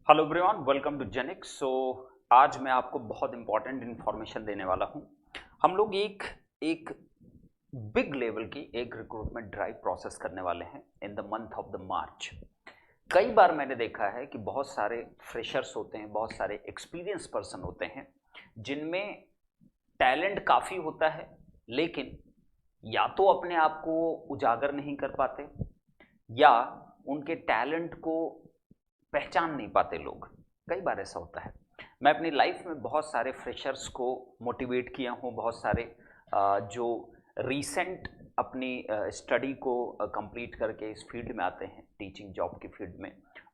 Hello everyone, welcome to Genix. आज मैं आपको बहुत इंपॉर्टेंट इंफॉर्मेशन देने वाला हूं। हम लोग एक एक बिग लेवल की एक रिक्रूटमेंट ड्राइव प्रोसेस करने वाले हैं in the month of the March. कई बार मैंने देखा है कि बहुत सारे फ्रेशर्स होते हैं, बहुत सारे एक्सपीरियंस पर्सन होते हैं जिनमें टैलेंट काफ़ी होता है, लेकिन या तो अपने आप को उजागर नहीं कर पाते या उनके टैलेंट को पहचान नहीं पाते लोग। कई बार ऐसा होता है। मैं अपनी लाइफ में बहुत सारे फ्रेशर्स को मोटिवेट किया हूँ, बहुत सारे जो रीसेंट अपनी स्टडी को कंप्लीट करके इस फील्ड में आते हैं, टीचिंग जॉब की फील्ड में।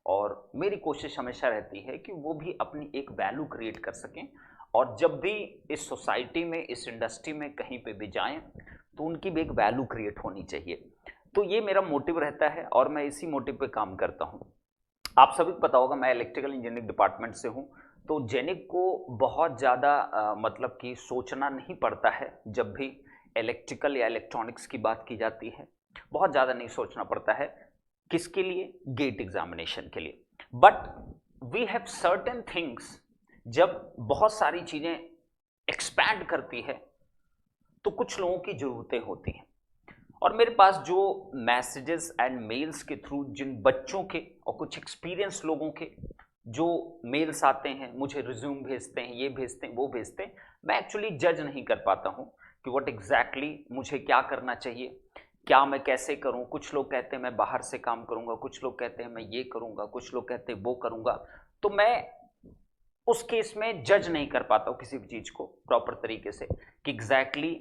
और मेरी कोशिश हमेशा रहती है कि वो भी अपनी एक वैल्यू क्रिएट कर सकें, और जब भी इस सोसाइटी में, इस इंडस्ट्री में कहीं पे भी जाएं तो उनकी भी एक वैल्यू क्रिएट होनी चाहिए। तो ये मेरा मोटिव रहता है और मैं इसी मोटिव पे काम करता हूँ। आप सभी को पता होगा, मैं इलेक्ट्रिकल इंजीनियरिंग डिपार्टमेंट से हूँ, तो जेनिक को बहुत ज़्यादा मतलब कि सोचना नहीं पड़ता है। जब भी इलेक्ट्रिकल या इलेक्ट्रॉनिक्स की बात की जाती है, बहुत ज़्यादा नहीं सोचना पड़ता है। किसके लिए? गेट एग्जामिनेशन के लिए। But we have certain things, जब बहुत सारी चीज़ें एक्सपैंड करती है तो कुछ लोगों की ज़रूरतें होती हैं। और मेरे पास जो मैसेजेस एंड मेल्स के थ्रू जिन बच्चों के और कुछ एक्सपीरियंस लोगों के जो मेल्स आते हैं, मुझे रिज्यूम भेजते हैं, ये भेजते हैं, वो भेजते हैं, मैं एक्चुअली जज नहीं कर पाता हूँ कि व्हाट एग्जैक्टली मुझे क्या करना चाहिए, क्या मैं कैसे करूँ। कुछ लोग कहते हैं मैं बाहर से काम करूँगा, कुछ लोग कहते हैं मैं ये करूँगा, कुछ लोग कहते हैं वो करूँगा। तो मैं उस केस में जज नहीं कर पाता हूँ किसी भी चीज़ को प्रॉपर तरीके से कि एग्जैक्टली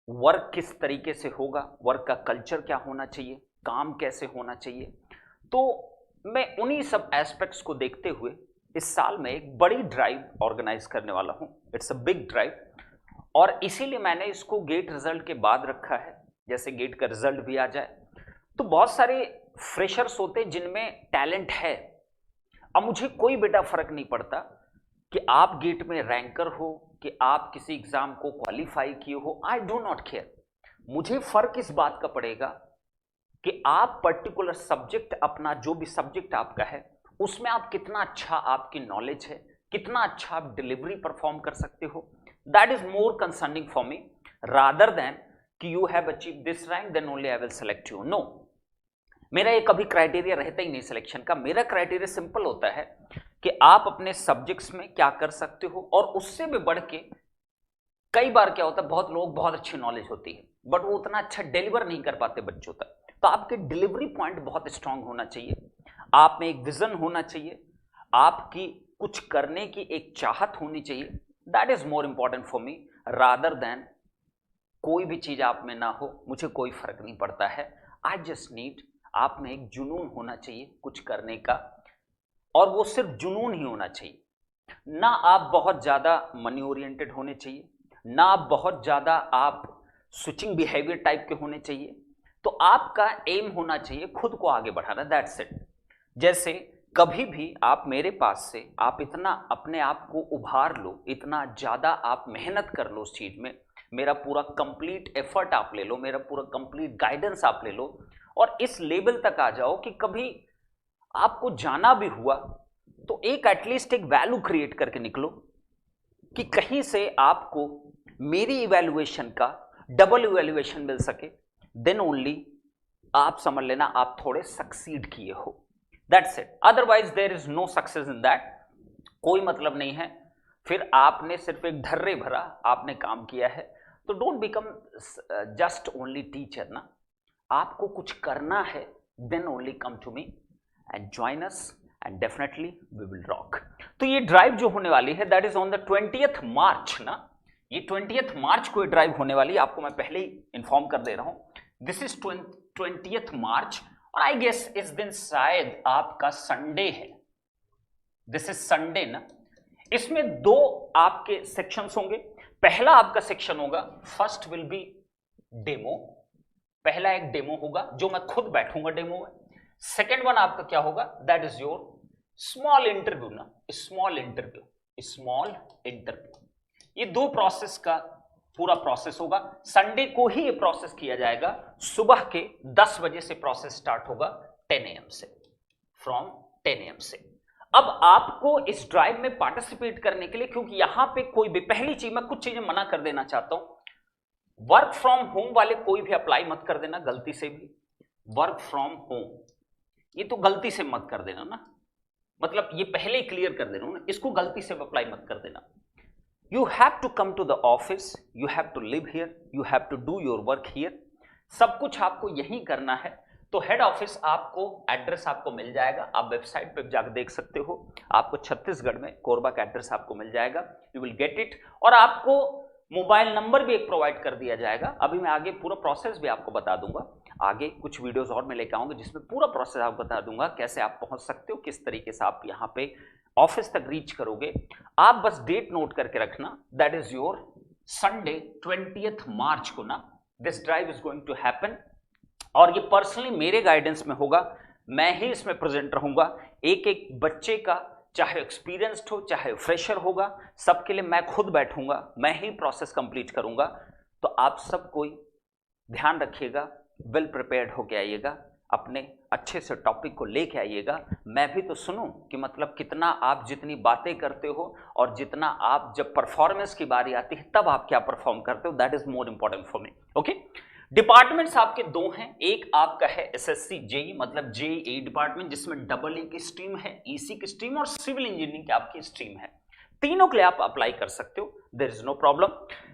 वर्क किस तरीके से होगा, वर्क का कल्चर क्या होना चाहिए, काम कैसे होना चाहिए। तो मैं उन्हीं सब एस्पेक्ट्स को देखते हुए इस साल में एक बड़ी ड्राइव ऑर्गेनाइज करने वाला हूं। इट्स अ बिग ड्राइव, और इसीलिए मैंने इसको गेट रिजल्ट के बाद रखा है। जैसे गेट का रिजल्ट भी आ जाए तो बहुत सारे फ्रेशर्स होते हैं जिनमें टैलेंट है। अब मुझे कोई बेटा फर्क नहीं पड़ता कि आप गेट में रैंकर हो, कि आप किसी एग्जाम को क्वालिफाई किए हो, आई डू नॉट केयर। मुझे फर्क इस बात का पड़ेगा कि आप पर्टिकुलर सब्जेक्ट, अपना जो भी सब्जेक्ट आपका है, उसमें आप कितना अच्छा, आपकी नॉलेज है, कितना अच्छा आप डिलीवरी परफॉर्म कर सकते हो। That is more concerning for me, rather than कि you have achieve this rank then only I will select you. No, मेरा ये कभी क्राइटेरिया रहता ही नहीं सिलेक्शन का। मेरा क्राइटेरिया सिंपल होता है कि आप अपने सब्जेक्ट्स में क्या कर सकते हो, और उससे भी बढ़ के कई बार क्या होता है, बहुत लोग बहुत अच्छी नॉलेज होती है बट वो उतना अच्छा डिलीवर नहीं कर पाते बच्चों तक। तो आपके डिलीवरी पॉइंट बहुत स्ट्रांग होना चाहिए, आप में एक विजन होना चाहिए, आपकी कुछ करने की एक चाहत होनी चाहिए। That is more important for me rather then कोई भी चीज आप में ना हो, मुझे कोई फर्क नहीं पड़ता है। आई जस्ट नीड, आप में एक जुनून होना चाहिए कुछ करने का, और वो सिर्फ जुनून ही होना चाहिए। ना आप बहुत ज्यादा मनी ओरिएंटेड होने चाहिए, ना आप बहुत ज्यादा आप स्विचिंग बिहेवियर टाइप के होने चाहिए। तो आपका एम होना चाहिए खुद को आगे बढ़ाना, दैट्स इट। जैसे कभी भी आप मेरे पास से आप इतना अपने आप को उभार लो, इतना ज्यादा आप मेहनत कर लो उस चीज में, मेरा पूरा कंप्लीट एफर्ट आप ले लो, मेरा पूरा कंप्लीट गाइडेंस आप ले लो, और इस लेवल तक आ जाओ कि कभी आपको जाना भी हुआ तो एक एटलीस्ट एक वैल्यू क्रिएट करके निकलो कि कहीं से आपको मेरी इवैल्यूएशन का डबल इवैल्यूएशन मिल सके। देन ओनली आप समझ लेना आप थोड़े सक्सीड किए हो, that's it. Otherwise there is no success in that, कोई मतलब नहीं है। फिर आपने सिर्फ एक ढर्रे भरा आपने काम किया है। तो don't become just only teacher ना, आपको कुछ करना है, then only come to me and join us and definitely we will rock. तो ये ड्राइव जो होने वाली है that is on the 20th March ना, ये 20th मार्च को ये ड्राइव होने वाली है, आपको मैं पहले ही इंफॉर्म कर दे रहा हूं। दिस इज 20th मार्च, और आई गेस इस दिन शायद आपका संडे है। दिस इज संडे ना। इसमें दो आपके सेक्शंस होंगे। पहला आपका सेक्शन होगा, फर्स्ट विल बी डेमो, पहला एक डेमो होगा जो मैं खुद बैठूंगा डेमो में। सेकेंड वन आपका क्या होगा, that is your small interview ना, स्मॉल इंटरव्यू, स्मॉल इंटरव्यू। ये दो प्रोसेस का पूरा प्रोसेस होगा। संडे को ही ये प्रोसेस किया जाएगा। सुबह के 10 बजे से प्रोसेस स्टार्ट होगा, 10 AM से, फ्रॉम 10 AM से। अब आपको इस ड्राइव में पार्टिसिपेट करने के लिए, क्योंकि यहां पे कोई भी, पहली चीज मैं कुछ चीजें मना कर देना चाहता हूं, वर्क फ्रॉम होम वाले कोई भी अप्लाई मत कर देना गलती से भी। वर्क फ्रॉम होम ये तो गलती से मत कर देना ना, मतलब ये पहले ही क्लियर कर देना ना, इसको गलती से अप्लाई मत कर देना। You have to come to the office, you have to live here, you have to do your work here, सब कुछ आपको यही करना है। तो हेड ऑफिस आपको एड्रेस आपको मिल जाएगा, आप वेबसाइट पे जाकर देख सकते हो, आपको छत्तीसगढ़ में कोरबा का एड्रेस आपको मिल जाएगा, यू विल गेट इट। और आपको मोबाइल नंबर भी एक प्रोवाइड कर दिया जाएगा। अभी मैं आगे पूरा प्रोसेस भी आपको बता दूंगा, आगे कुछ वीडियोस और मैं लेकर आऊंगा जिसमें पूरा प्रोसेस आपको बता दूंगा, कैसे आप पहुंच सकते हो, किस तरीके से आप यहाँ पे ऑफिस तक रीच करोगे। आप बस डेट नोट करके रखना, that is your Sunday 20 March को ना this drive is going to happen. और ये पर्सनली मेरे गाइडेंस में होगा, मैं ही इसमें प्रेजेंट रहूंगा। एक एक बच्चे का, चाहे एक्सपीरियंस्ड हो चाहे फ्रेशर होगा, सबके लिए मैं खुद बैठूंगा, मैं ही प्रोसेस कंप्लीट करूंगा। तो आप सब कोई ध्यान रखिएगा, वेल प्रिपेयर्ड होके आइएगा, अपने अच्छे से टॉपिक को लेके आइएगा। मैं भी तो सुनूं कि मतलब कितना आप जितनी बातें करते हो और जितना आप जब परफॉर्मेंस की बारी आती है तब आप क्या परफॉर्म करते हो, that is more important for me. Okay, departments आपके दो हैं, एक आपका है एसएससी जेई मतलब जेई डिपार्टमेंट जिसमें डबल ई की स्ट्रीम है, ईसी की स्ट्रीम और सिविल इंजीनियरिंग की आपकी स्ट्रीम है। तीनों के लिए आप अप्लाई कर सकते हो, there is no problem.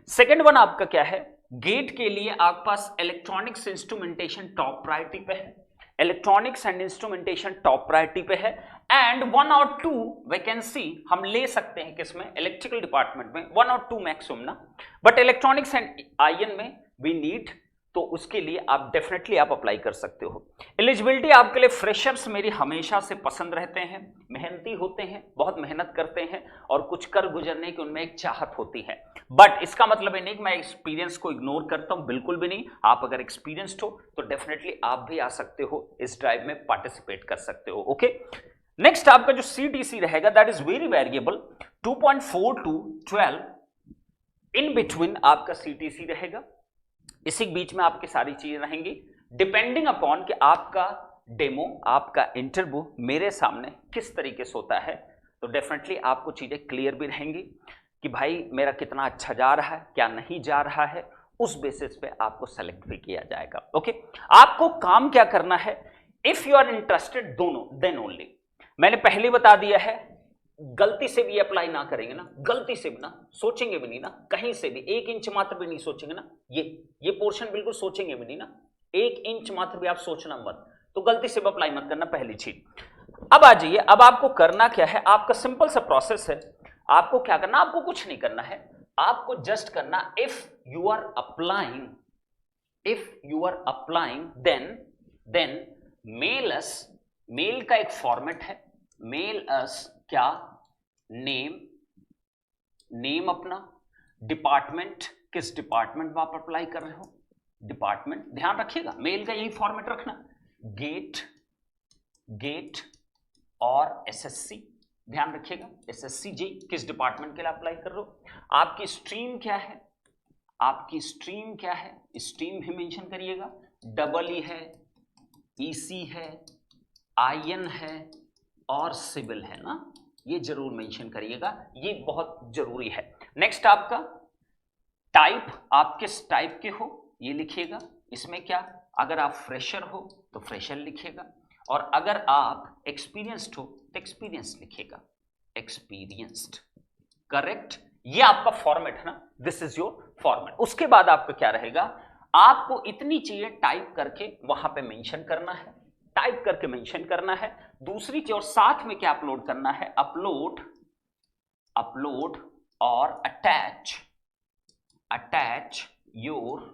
Second one आपका क्या है, गेट के लिए आपके पास इलेक्ट्रॉनिक्स इंस्ट्रूमेंटेशन टॉप प्रायोरिटी पे है, electronics and instrumentation top priority पे है। एंड 1 और 2 वैकेंसी हम ले सकते हैं किसमें, इलेक्ट्रिकल डिपार्टमेंट में 1 और 2 मैक्सिमम ना, बट इलेक्ट्रॉनिक्स एंड आईएन में वी नीड, तो उसके लिए आप डेफिनेटली आप अप्लाई कर सकते हो। एलिजिबिलिटी आपके लिए, फ्रेशर्स मेरी हमेशा से पसंद रहते हैं, मेहनती होते हैं, बहुत मेहनत करते हैं और कुछ कर गुजरने की उनमें एक चाहत होती है। बट इसका मतलब नहीं कि मैं एक्सपीरियंस को इग्नोर करता हूं, बिल्कुल भी नहीं। आप अगर एक्सपीरियंस्ड हो तो डेफिनेटली आप भी आ सकते हो, इस ड्राइव में पार्टिसिपेट कर सकते हो। ओके, नेक्स्ट आपका जो सीटीसी रहेगा that is very variable, 2.4 to 12 in between आपका सीटीसी रहेगा। इसी बीच में आपकी सारी चीजें रहेंगी, डिपेंडिंग अपॉन कि आपका डेमो, आपका इंटरव्यू मेरे सामने किस तरीके से होता है। तो डेफिनेटली आपको चीजें क्लियर भी रहेंगी कि भाई मेरा कितना अच्छा जा रहा है, क्या नहीं जा रहा है, उस बेसिस पे आपको सेलेक्ट भी किया जाएगा। ओके, आपको काम क्या करना है, इफ यू आर इंटरेस्टेड दोनों देन ओनली, मैंने पहले बता दिया है, गलती से भी अप्लाई ना करेंगे ना, गलती से भी ना, सोचेंगे भी नहीं ना, कहीं से भी 1 इंच मात्र भी नहीं सोचेंगे ना, ये पोर्शन बिल्कुल सोचेंगे भी नहीं ना, 1 इंच मात्र भी आप सोचना मत, तो गलती से भी अप्लाई मत करना, पहली चीज। अब आ जाइए, अब आपको करना क्या है, आपका सिंपल सा प्रोसेस है। आपको क्या करना, आपको कुछ नहीं करना है, आपको जस्ट करना, if you are applying then mail us, mail का एक फॉर्मेट है, मेल अस क्या, नेम अपना, डिपार्टमेंट, किस डिपार्टमेंट में आप अप्लाई कर रहे हो, डिपार्टमेंट, ध्यान रखिएगा मेल का यही फॉर्मेट रखना, गेट और एसएससी, ध्यान रखिएगा एसएससी जी किस डिपार्टमेंट के लिए अप्लाई कर रहे हो, आपकी स्ट्रीम क्या है, स्ट्रीम भी मेंशन करिएगा, डबल ई है, ईसी है, आईएन है और सिविल है ना, ये जरूर मेंशन करिएगा, ये बहुत जरूरी है। नेक्स्ट आपका टाइप, आप किस टाइप के हो ये लिखिएगा, इसमें क्या, अगर आप फ्रेशर हो तो फ्रेशर लिखिएगा, और अगर आप एक्सपीरियंस्ड हो तो एक्सपीरियंस लिखिएगा, एक्सपीरियंस्ड, करेक्ट, ये आपका फॉर्मेट है ना, दिस इज योर फॉर्मेट। उसके बाद आपका क्या रहेगा, आपको इतनी चीजें टाइप करके वहां पे मेंशन करना है, टाइप करके मेंशन करना है। दूसरी चीज और साथ में क्या अपलोड करना है, अपलोड और अटैच योर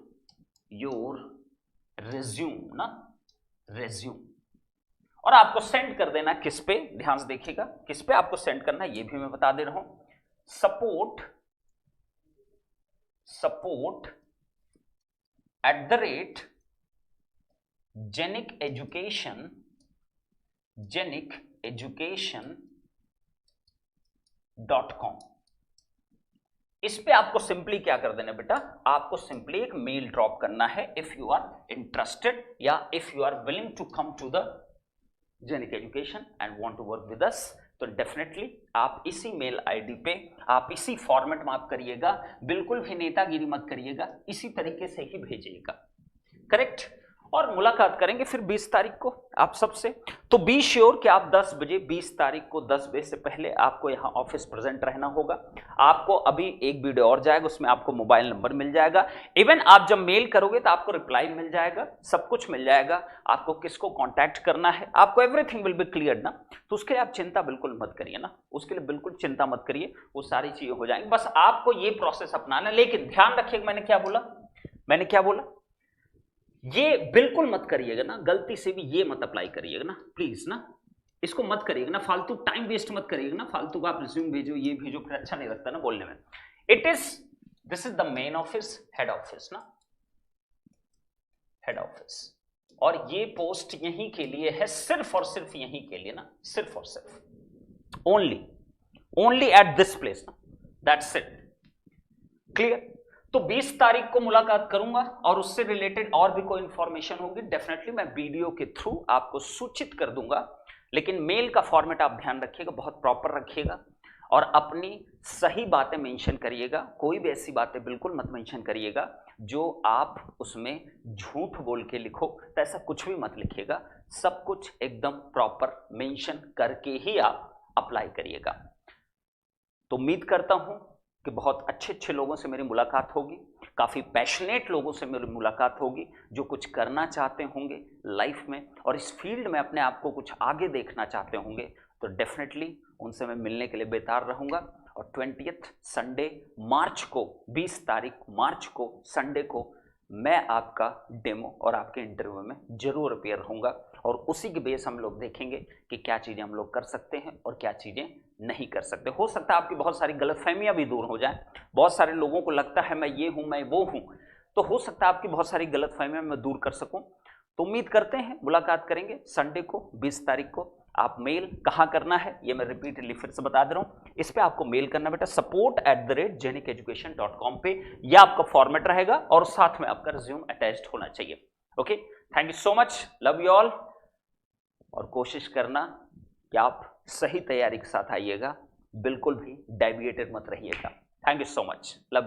रिज्यूम ना, रिज्यूम, और आपको सेंड कर देना किस पे, ध्यान से देखिएगा किस पे आपको सेंड करना है, ये भी मैं बता दे रहा हूं, सपोर्ट @jenickeducation.com, इस पे आपको सिंपली क्या कर देना बेटा, आपको सिंपली एक मेल ड्रॉप करना है, इफ यू आर इंटरेस्टेड या if you are willing to come to the Genic education and want to work with us, तो डेफिनेटली आप इसी मेल आईडी पे, आप इसी फॉर्मेट में आप करिएगा, बिल्कुल भी नेतागिरी मत करिएगा, इसी तरीके से ही भेजिएगा, करेक्ट। और मुलाकात करेंगे फिर 20 तारीख को आप सबसे। तो बी श्योर कि आप 10 बजे 20 तारीख को 10 बजे से पहले आपको यहाँ ऑफिस प्रेजेंट रहना होगा। आपको अभी एक वीडियो और जाएगा, उसमें आपको मोबाइल नंबर मिल जाएगा, इवन आप जब मेल करोगे तो आपको रिप्लाई मिल जाएगा, सब कुछ मिल जाएगा, आपको किसको कॉन्टैक्ट करना है, आपको एवरीथिंग विल बी क्लियर ना। तो उसके लिए आप चिंता बिल्कुल मत करिए ना, उसके लिए बिल्कुल चिंता मत करिए, वो सारी चीजें हो जाएंगी, बस आपको ये प्रोसेस अपनाना। लेकिन ध्यान रखिएगा मैंने क्या बोला, ये बिल्कुल मत करिएगा ना, गलती से भी ये मत अप्लाई करिएगा ना, प्लीज ना, इसको मत करिएगा ना, फालतू टाइम वेस्ट मत करिएगा ना, फालतू का आप रिज्यूम भेजो, ये भेजो, फिर अच्छा नहीं लगता ना बोलने में। This is the main office, head office ना, हेड ऑफिस, और ये पोस्ट यहीं के लिए है, सिर्फ और सिर्फ यहीं के लिए ना, सिर्फ और सिर्फ, ओनली एट दिस प्लेस ना, दैट्स इट, क्लियर। तो 20 तारीख को मुलाकात करूंगा और उससे रिलेटेड और भी कोई इंफॉर्मेशन होगी डेफिनेटली मैं वीडियो के थ्रू आपको सूचित कर दूंगा। लेकिन मेल का फॉर्मेट आप ध्यान रखिएगा, बहुत प्रॉपर रखिएगा और अपनी सही बातें मेंशन करिएगा, कोई भी ऐसी बातें बिल्कुल मत मेंशन करिएगा जो आप उसमें झूठ बोल के लिखो, तो ऐसा कुछ भी मत लिखिएगा, सब कुछ एकदम प्रॉपर मेंशन करके ही आप अप्लाई करिएगा। तो उम्मीद करता हूं कि बहुत अच्छे लोगों से मेरी मुलाकात होगी, काफ़ी पैशनेट लोगों से मेरी मुलाकात होगी जो कुछ करना चाहते होंगे लाइफ में और इस फील्ड में अपने आप को कुछ आगे देखना चाहते होंगे, तो डेफिनेटली उनसे मैं मिलने के लिए बेतार रहूँगा। और 20 संडे मार्च को, 20 तारीख मार्च को संडे को मैं आपका डेमो और आपके इंटरव्यू में जरूर अपीयर रहूँगा और उसी के बेस हम लोग देखेंगे कि क्या चीज़ें हम लोग कर सकते हैं और क्या चीज़ें नहीं कर सकते। हो सकता है आपकी बहुत सारी गलतफहमियां भी दूर हो जाएं, बहुत सारे लोगों को लगता है मैं ये हूं मैं वो हूं, तो हो सकता है आपकी बहुत सारी गलतफहमियां मैं दूर कर सकूं। तो उम्मीद करते हैं मुलाकात करेंगे संडे को 20 तारीख को। आप मेल कहाँ करना है ये मैं रिपीटली फिर से बता दे रहा हूँ, इस पर आपको मेल करना बेटा support@genikeducation.com पे, यह आपका फॉर्मेट रहेगा और साथ में आपका रिज्यूम अटैच्ड होना चाहिए। Okay, thank you so much, love you all. और कोशिश करना कि आप सही तैयारी के साथ आइएगा, बिल्कुल भी डेविएटेड मत रहिएगा। Thank you so much, love.